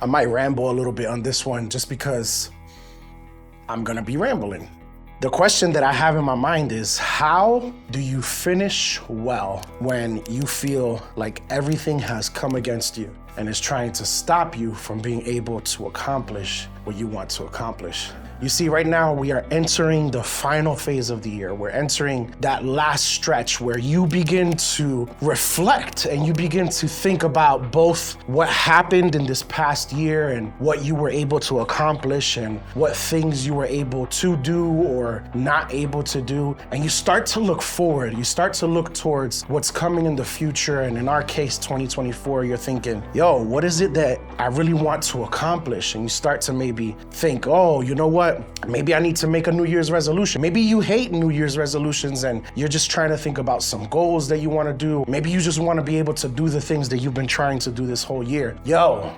I might ramble a little bit on this one just because I'm gonna be rambling. The question that I have in my mind is, how do you finish well when you feel like everything has come against you and is trying to stop you from being able to accomplish what you want to accomplish? You see, right now we are entering the final phase of the year. We're entering that last stretch where you begin to reflect and you begin to think about both what happened in this past year and what you were able to accomplish and what things you were able to do or not able to do. And you start to look forward. You start to look towards what's coming in the future. And in our case, 2024, you're thinking, yo, what is it that I really want to accomplish? And you start to maybe think, oh, you know what? Maybe I need to make a New Year's resolution. Maybe you hate New Year's resolutions and you're just trying to think about some goals that you want to do. Maybe you just want to be able to do the things that you've been trying to do this whole year. Yo,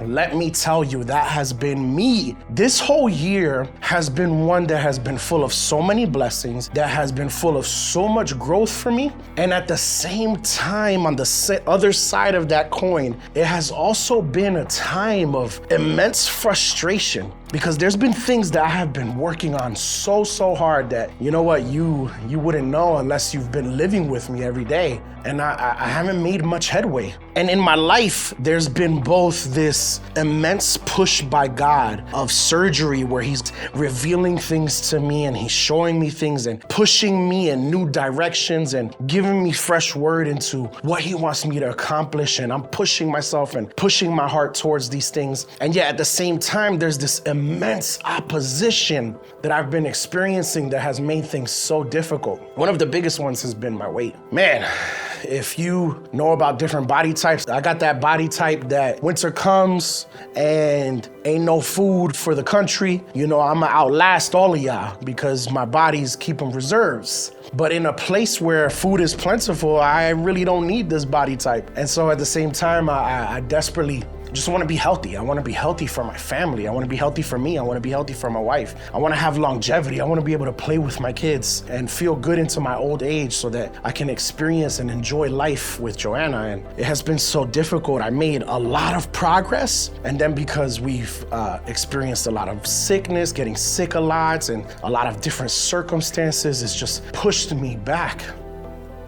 let me tell you, that has been me. This whole year has been one that has been full of so many blessings, that has been full of so much growth for me. And at the same time, on the other side of that coin, it has also been a time of immense frustration, because there's been things that I have been working on so hard that, you know what, you wouldn't know unless you've been living with me every day. And I haven't made much headway. And in my life, there's been both this immense push by God of surgery where he's revealing things to me and he's showing me things and pushing me in new directions and giving me fresh word into what he wants me to accomplish. And I'm pushing myself and pushing my heart towards these things. And yet at the same time, there's this immense opposition that I've been experiencing that has made things so difficult. One of the biggest ones has been my weight. Man, if you know about different body types, I got that body type that winter comes and ain't no food for the country. You know, I'ma outlast all of y'all because my body's keeping reserves. But in a place where food is plentiful, I really don't need this body type. And so at the same time, I desperately just want to be healthy. I want to be healthy for my family. I want to be healthy for me. I want to be healthy for my wife. I want to have longevity. I want to be able to play with my kids and feel good into my old age so that I can experience and enjoy life with Joanna. And it has been so difficult. I made a lot of progress. And then because we've experienced a lot of sickness, getting sick a lot, and a lot of different circumstances, it's just pushed me back.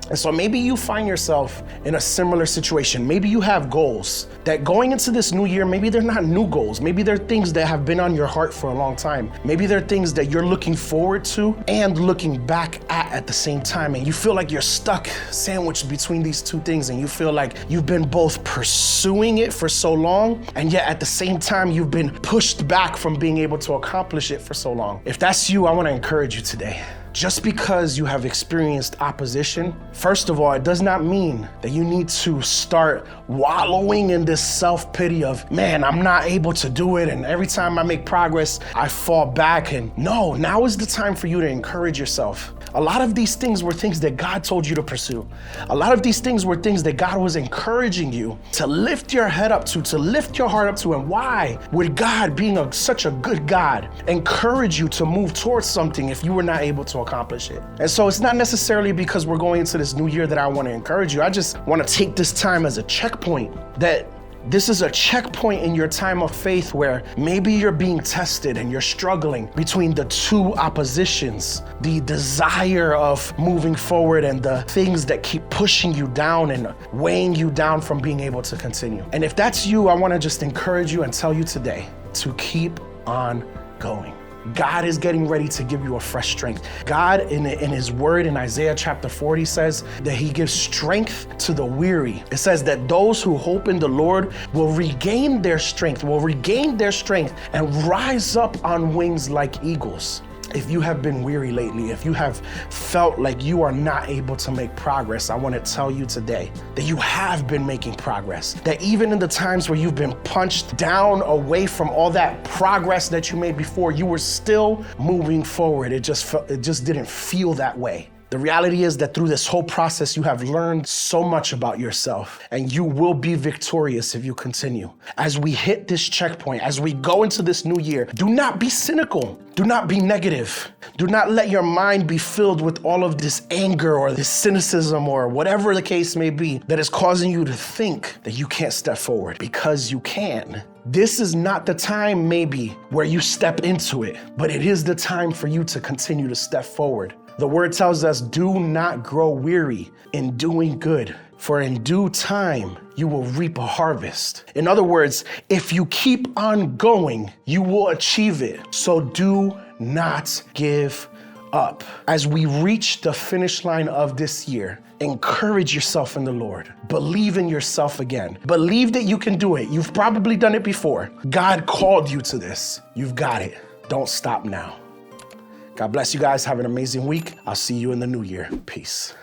And so maybe you find yourself in a similar situation. Maybe you have goals that going into this new year, maybe they're not new goals. Maybe they're things that have been on your heart for a long time. Maybe they're things that you're looking forward to and looking back at the same time. And you feel like you're stuck sandwiched between these two things. And you feel like you've been both pursuing it for so long, and yet at the same time, you've been pushed back from being able to accomplish it for so long. If that's you, I want to encourage you today. Just because you have experienced opposition, first of all, it does not mean that you need to start wallowing in this self-pity of, man, I'm not able to do it, and every time I make progress, I fall back. And no, now is the time for you to encourage yourself. A lot of these things were things that God told you to pursue. A lot of these things were things that God was encouraging you to lift your head up to lift your heart up to. And why would God, being such a good God, encourage you to move towards something if you were not able to accomplish it? And so it's not necessarily because we're going into this new year that I want to encourage you. I just want to take this time as a checkpoint, that this is a checkpoint in your time of faith where maybe you're being tested and you're struggling between the two oppositions, the desire of moving forward and the things that keep pushing you down and weighing you down from being able to continue. And if that's you, I want to just encourage you and tell you today to keep on going. God is getting ready to give you a fresh strength. God, in his word in Isaiah chapter 40, says that he gives strength to the weary. It says that those who hope in the Lord will regain their strength and rise up on wings like eagles. If you have been weary lately, if you have felt like you are not able to make progress, I want to tell you today that you have been making progress. That even in the times where you've been punched down away from all that progress that you made before, you were still moving forward. It just didn't feel that way. The reality is that through this whole process, you have learned so much about yourself, and you will be victorious if you continue. As we hit this checkpoint, as we go into this new year, do not be cynical. Do not be negative. Do not let your mind be filled with all of this anger or this cynicism or whatever the case may be that is causing you to think that you can't step forward, because you can. This is not the time maybe where you step into it, but it is the time for you to continue to step forward. The word tells us, do not grow weary in doing good, for in due time you will reap a harvest. In other words, if you keep on going, you will achieve it. So do not give up. As we reach the finish line of this year, encourage yourself in the Lord. Believe in yourself again. Believe that you can do it. You've probably done it before. God called you to this. You've got it. Don't stop now. God bless you guys. Have an amazing week. I'll see you in the new year. Peace.